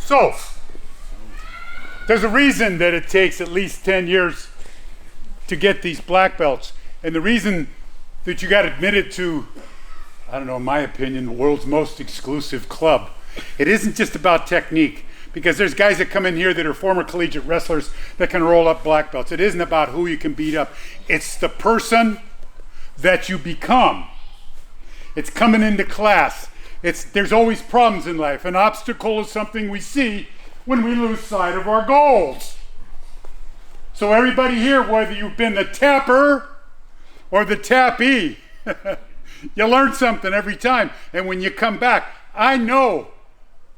So, there's a reason that it takes at least 10 years to get these black belts. And the reason that you got admitted to, I don't know, in my opinion, the world's most exclusive club. It isn't just about technique, because there's guys that come in here that are former collegiate wrestlers that can roll up black belts. It isn't about who you can beat up. It's the person that you become. It's coming into class. There's always problems in life. An obstacle is something we see when we lose sight of our goals. So everybody here, whether you've been the tapper or the tappee, you learn something every time. And when you come back, I know,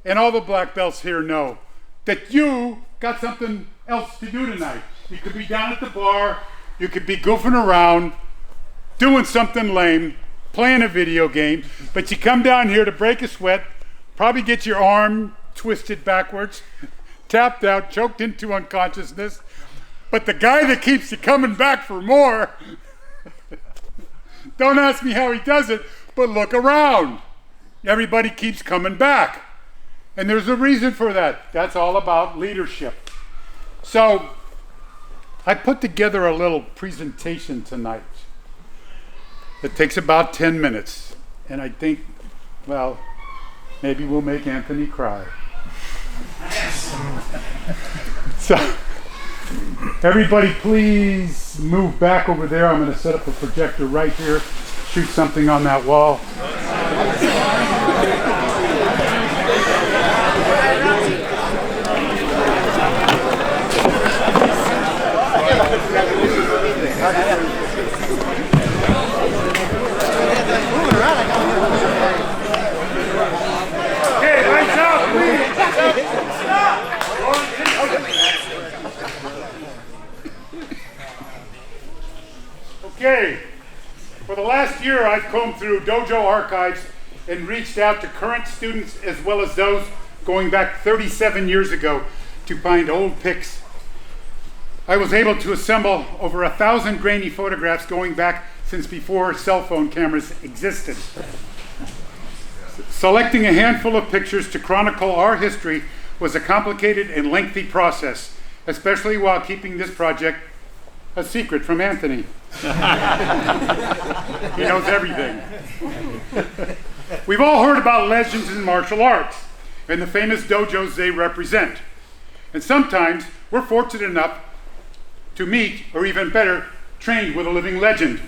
and all the black belts here know, that you got something else to do tonight. You could be down at the bar, you could be goofing around, doing something lame, playing a video game, but you come down here to break a sweat, probably get your arm twisted backwards, tapped out, choked into unconsciousness. But the guy that keeps you coming back for more, don't ask me how he does it, but look around. Everybody keeps coming back. And there's a reason for that. That's all about leadership. So, I put together a little presentation tonight. It takes about 10 minutes. And I think, well, maybe we'll make Anthony cry. So, everybody please move back over there. I'm going to set up a projector right here, shoot something on that wall. Okay, lights out, please. Okay, for the last year I've combed through Dojo archives and reached out to current students as well as those going back 37 years ago to find old pics. I was able to assemble over 1,000 grainy photographs going back since before cell phone cameras existed. Selecting a handful of pictures to chronicle our history was a complicated and lengthy process, especially while keeping this project a secret from Anthony. He knows everything. We've all heard about legends in martial arts and the famous dojos they represent. And sometimes we're fortunate enough to meet, or even better, train with a living legend.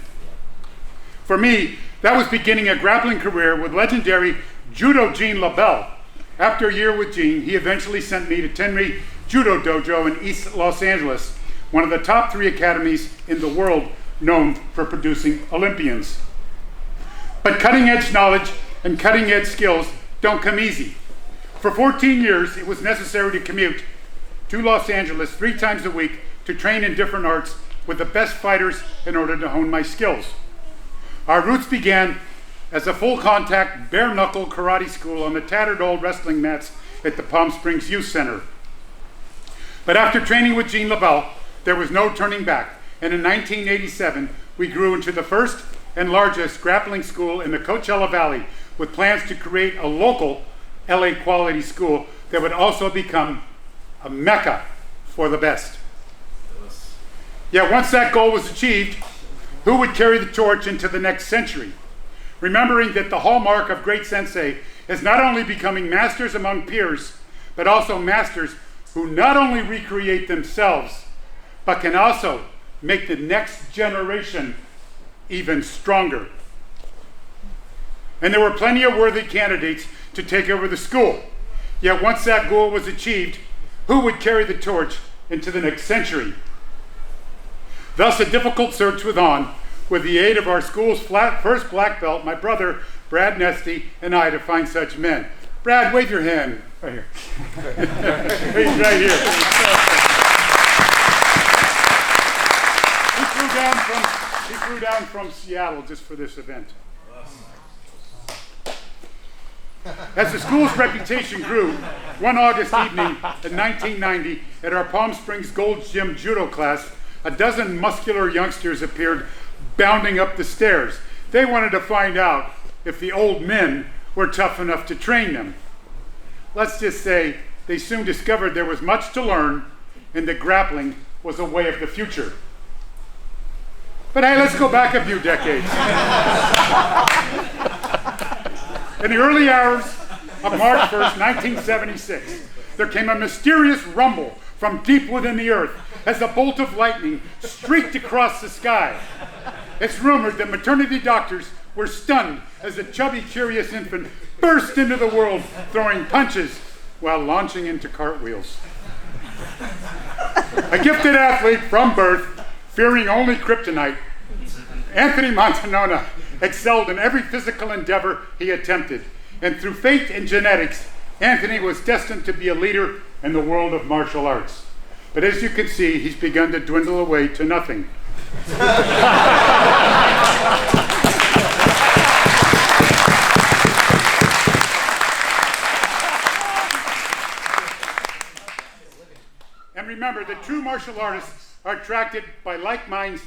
For me, that was beginning a grappling career with legendary Judo Gene LaBelle. After a year with Gene, he eventually sent me to Tenri Judo Dojo in East Los Angeles, one of the top 3 academies in the world known for producing Olympians. But cutting-edge knowledge and cutting-edge skills don't come easy. For 14 years, it was necessary to commute to Los Angeles 3 times a week to train in different arts with the best fighters in order to hone my skills. Our roots began as a full-contact, bare-knuckle karate school on the tattered old wrestling mats at the Palm Springs Youth Center. But after training with Gene LaBelle, there was no turning back, and in 1987, we grew into the first and largest grappling school in the Coachella Valley, with plans to create a local LA quality school that would also become a mecca for the best. Yet once that goal was achieved, who would carry the torch into the next century? Remembering that the hallmark of great sensei is not only becoming masters among peers, but also masters who not only recreate themselves, but can also make the next generation even stronger. And there were plenty of worthy candidates to take over the school. Yet once that goal was achieved, who would carry the torch into the next century? Thus, a difficult search was on, with the aid of our school's first black belt, my brother, Brad Nesty, and I, to find such men. Brad, wave your hand. Right here. He's right here. He flew down from Seattle just for this event. As the school's reputation grew, one August evening in 1990, at our Palm Springs Gold's Gym judo class, a dozen muscular youngsters appeared bounding up the stairs. They wanted to find out if the old men were tough enough to train them. Let's just say they soon discovered there was much to learn and that grappling was a way of the future. But hey, let's go back a few decades. In the early hours of March 1st, 1976, there came a mysterious rumble from deep within the earth as a bolt of lightning streaked across the sky. It's rumored that maternity doctors were stunned as a chubby, curious infant burst into the world, throwing punches while launching into cartwheels. A gifted athlete from birth, fearing only kryptonite, Anthony Mantanona excelled in every physical endeavor he attempted. And through fate and genetics, Anthony was destined to be a leader in the world of martial arts. But as you can see, he's begun to dwindle away to nothing. And remember that true martial artists are attracted by like minds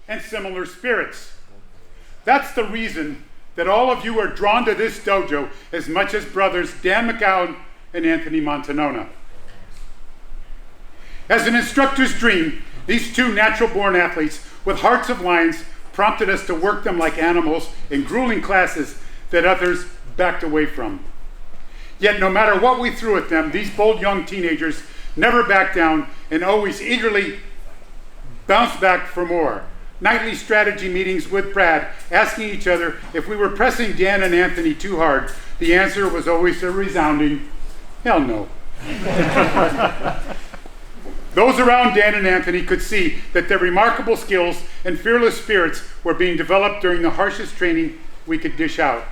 and similar spirits. That's the reason that all of you are drawn to this dojo as much as brothers Dan McGowan and Anthony Mantanona. As an instructor's dream, these two natural-born athletes with hearts of lions prompted us to work them like animals in grueling classes that others backed away from. Yet no matter what we threw at them, these bold young teenagers never backed down and always eagerly bounced back for more. Nightly strategy meetings with Brad, asking each other if we were pressing Dan and Anthony too hard. The answer was always a resounding, hell no. Those around Dan and Anthony could see that their remarkable skills and fearless spirits were being developed during the harshest training we could dish out,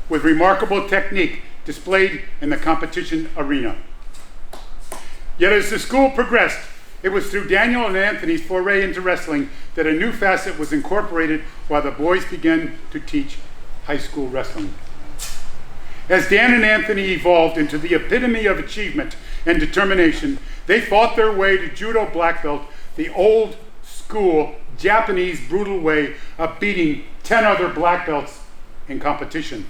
with remarkable technique displayed in the competition arena. Yet as the school progressed, it was through Daniel and Anthony's foray into wrestling that a new facet was incorporated while the boys began to teach high school wrestling. As Dan and Anthony evolved into the epitome of achievement and determination, they fought their way to judo black belt, the old school Japanese brutal way of beating 10 other black belts in competition.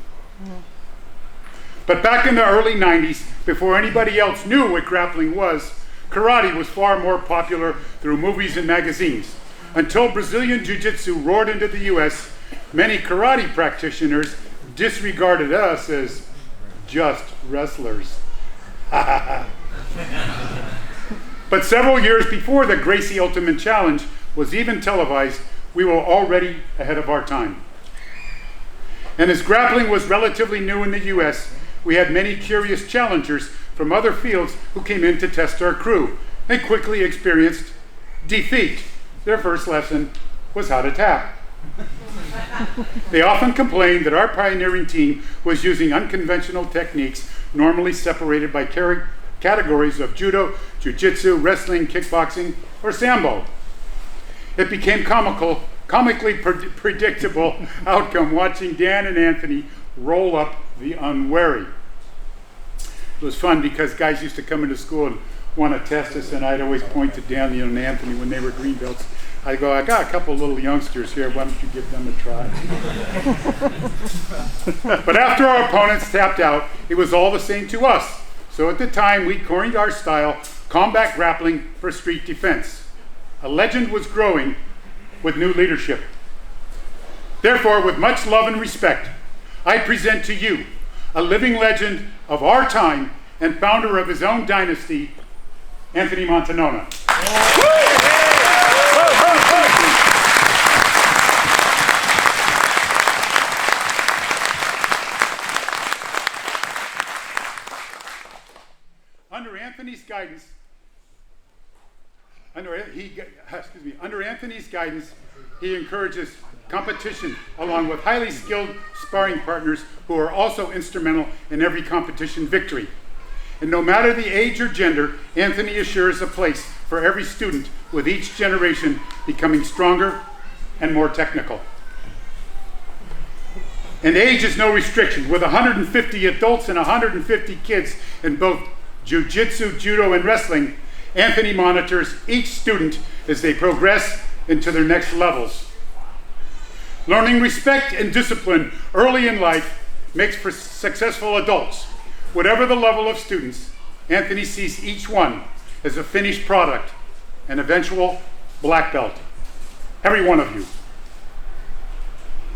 But back in the early 90s, before anybody else knew what grappling was, karate was far more popular through movies and magazines. Until Brazilian Jiu-Jitsu roared into the US, many karate practitioners disregarded us as just wrestlers. But several years before the Gracie Ultimate Challenge was even televised, we were already ahead of our time. And as grappling was relatively new in the US, we had many curious challengers from other fields who came in to test our crew and quickly experienced defeat. Their first lesson was how to tap. They often complained that our pioneering team was using unconventional techniques normally separated by categories of judo, jiu-jitsu, wrestling, kickboxing, or sambo. It became comically predictable outcome watching Dan and Anthony roll up the unwary. It was fun because guys used to come into school and want to test us, and I'd always point to Daniel and Anthony when they were green belts. I'd go, I got a couple of little youngsters here, why don't you give them a try? But after our opponents tapped out, it was all the same to us. So at the time, we coined our style, combat grappling for street defense. A legend was growing with new leadership. Therefore, with much love and respect, I present to you a living legend of our time and founder of his own dynasty, Anthony Mantanona. Under Anthony's guidance, he encourages competition along with highly skilled sparring partners who are also instrumental in every competition victory. And no matter the age or gender, Anthony assures a place for every student, with each generation becoming stronger and more technical. And age is no restriction. With 150 adults and 150 kids in both jiu-jitsu, judo, and wrestling, Anthony monitors each student as they progress into their next levels. Learning respect and discipline early in life makes for successful adults, whatever the level of students Anthony sees each one as a finished product, an eventual black belt. Every one of you.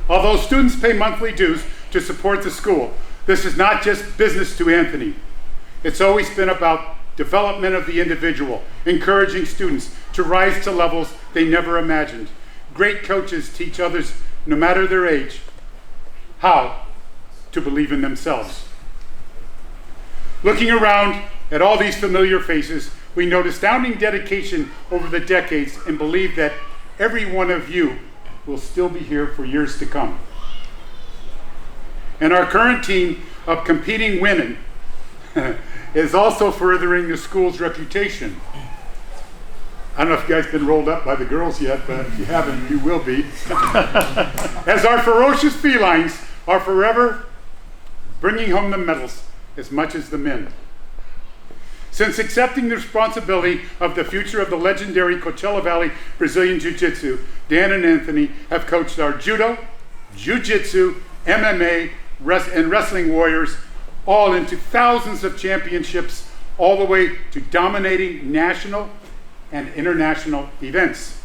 Although students pay monthly dues to support the school, this is not just business to Anthony. It's always been about development of the individual, encouraging students to rise to levels they never imagined. Great coaches teach others, no matter their age, how to believe in themselves. Looking around at all these familiar faces, we note astounding dedication over the decades and believe that every one of you will still be here for years to come. And our current team of competing women is also furthering the school's reputation. I don't know if you guys have been rolled up by the girls yet, but if you haven't, you will be. As our ferocious felines are forever bringing home the medals as much as the men. Since accepting the responsibility of the future of the legendary Coachella Valley Brazilian Jiu-Jitsu, Dan and Anthony have coached our judo, jiu-jitsu, MMA, and wrestling warriors all into thousands of championships, all the way to dominating national and international events.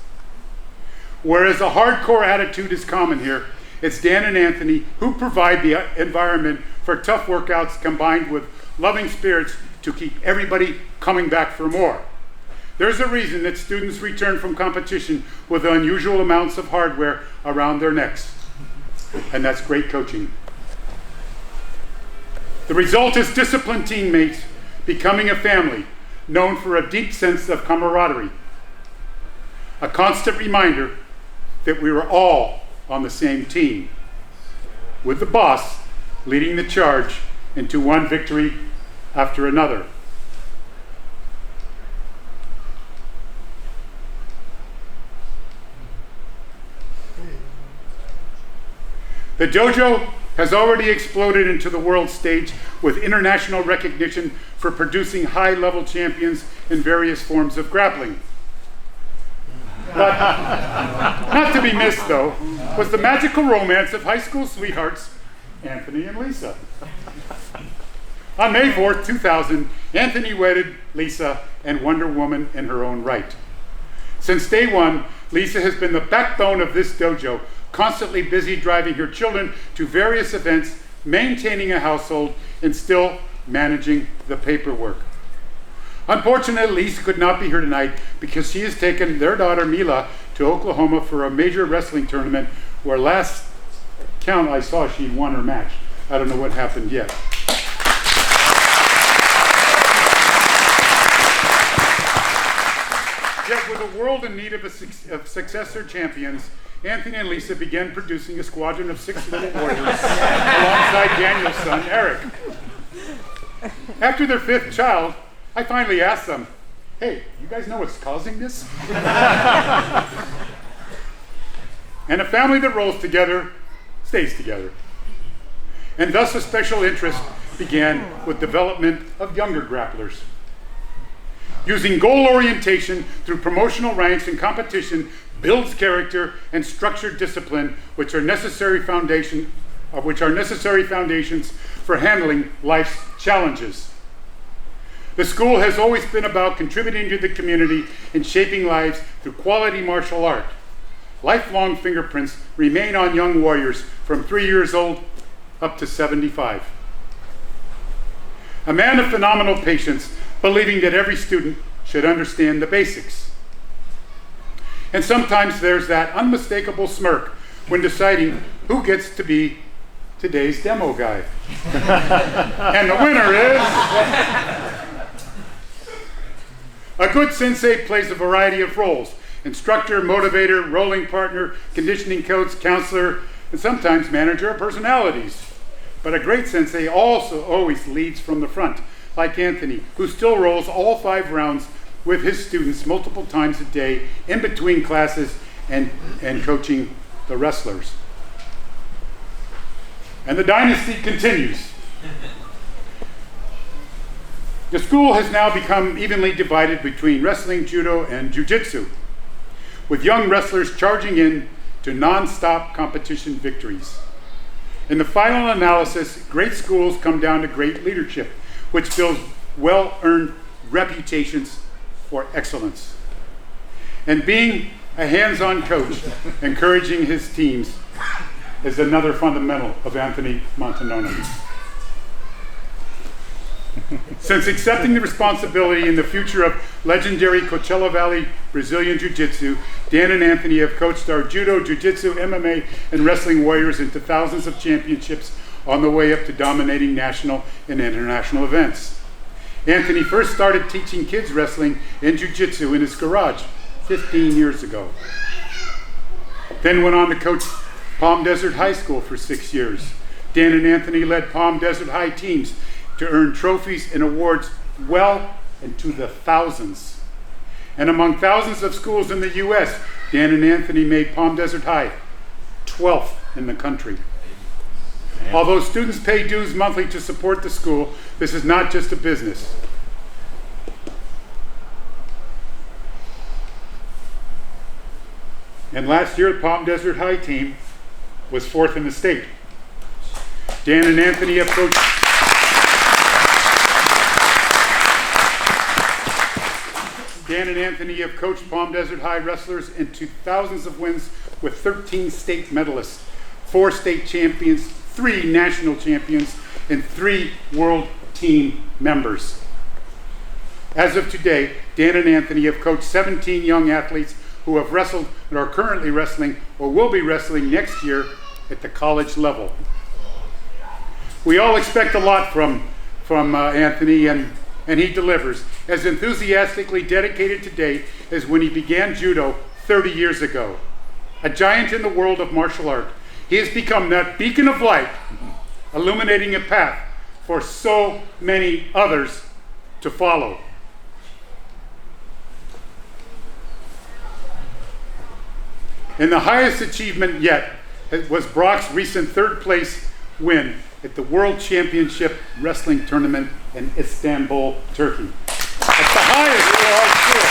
Whereas a hardcore attitude is common here, it's Dan and Anthony who provide the environment for tough workouts combined with loving spirits to keep everybody coming back for more. There's a reason that students return from competition with unusual amounts of hardware around their necks, and that's great coaching. The result is disciplined teammates becoming a family, known for a deep sense of camaraderie. A constant reminder that we were all on the same team, with the boss leading the charge into one victory after another. The dojo has already exploded into the world stage with international recognition for producing high-level champions in various forms of grappling. But not to be missed, though, was the magical romance of high school sweethearts, Anthony and Lisa. On May 4th, 2000, Anthony wedded Lisa and Wonder Woman in her own right. Since day one, Lisa has been the backbone of this dojo, constantly busy driving her children to various events, maintaining a household, and still managing the paperwork. Unfortunately, Lisa could not be here tonight because she has taken their daughter Mila to Oklahoma for a major wrestling tournament where last count I saw she won her match. I don't know what happened yet. Yet with a world in need of successor champions, Anthony and Lisa began producing a squadron of 6 little warriors alongside Daniel's son, Eric. After their 5th child, I finally asked them, hey, you guys know what's causing this? And a family that rolls together stays together. And thus a special interest began with development of younger grapplers. Using goal orientation through promotional ranks and competition builds character and structured discipline, which are necessary foundations for handling life's challenges. The school has always been about contributing to the community and shaping lives through quality martial art. Lifelong fingerprints remain on young warriors from 3 years old up to 75. A man of phenomenal patience, believing that every student should understand the basics. And sometimes there's that unmistakable smirk when deciding who gets to be today's demo guy. And the winner is... A good sensei plays a variety of roles: instructor, motivator, rolling partner, conditioning coach, counselor, and sometimes manager of personalities. But a great sensei also always leads from the front, like Anthony, who still rolls all 5 rounds with his students multiple times a day in between classes and coaching the wrestlers. And the dynasty continues. The school has now become evenly divided between wrestling, judo, and jiu-jitsu, with young wrestlers charging in to non-stop competition victories. In the final analysis, great schools come down to great leadership, which builds well-earned reputations for excellence. And being a hands-on coach, encouraging his teams, is another fundamental of Anthony Mantanona. Since accepting the responsibility in the future of legendary Coachella Valley Brazilian Jiu-Jitsu, Dan and Anthony have coached our judo, jiu-jitsu, MMA, and wrestling warriors into thousands of championships on the way up to dominating national and international events. Anthony first started teaching kids wrestling and jiu-jitsu in his garage 15 years ago. Then went on to coach Palm Desert High School for 6 years. Dan and Anthony led Palm Desert High teams to earn trophies and awards well into the thousands. And among thousands of schools in the U.S., Dan and Anthony made Palm Desert High 12th in the country. Although students pay dues monthly to support the school, this is not just a business. And last year, the Palm Desert High team was 4th in the state. Dan and Anthony have coached Palm Desert High wrestlers into thousands of wins with 13 state medalists, 4 state champions, 3 national champions, and 3 world team members. As of today, Dan and Anthony have coached 17 young athletes who have wrestled and are currently wrestling or will be wrestling next year at the college level. We all expect a lot from Anthony, and he delivers. As enthusiastically dedicated today as when he began judo 30 years ago. A giant in the world of martial art, he has become that beacon of light, illuminating a path for so many others to follow. And the highest achievement yet was Brock's recent 3rd place win at the World Championship Wrestling Tournament in Istanbul, Turkey. That's the highest for our school.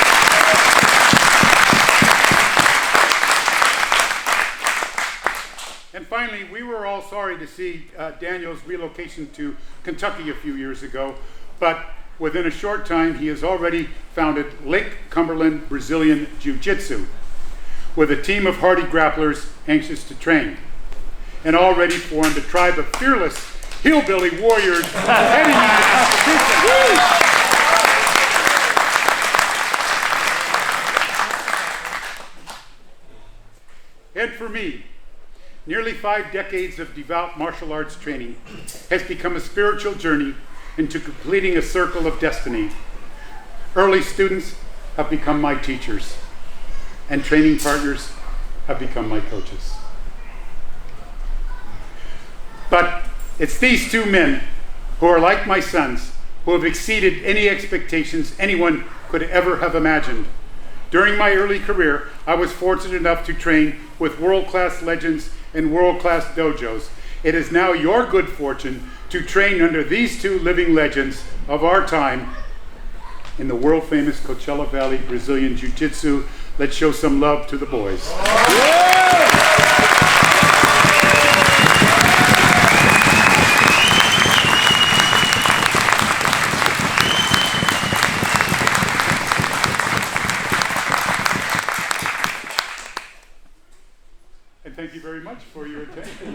And finally, we were all sorry to see Daniel's relocation to Kentucky a few years ago, but within a short time, he has already founded Lake Cumberland Brazilian Jiu-Jitsu, with a team of hardy grapplers anxious to train, and already formed a tribe of fearless hillbilly warriors heading into competition. And for me, nearly 5 decades of devout martial arts training has become a spiritual journey into completing a circle of destiny. Early students have become my teachers, and training partners have become my coaches. But it's these 2 men who are like my sons, who have exceeded any expectations anyone could ever have imagined. During my early career, I was fortunate enough to train with world-class legends and world-class dojos. It is now your good fortune to train under these 2 living legends of our time in the world-famous Coachella Valley Brazilian Jiu-Jitsu. Let's show some love to the boys. And thank you very much for your attention.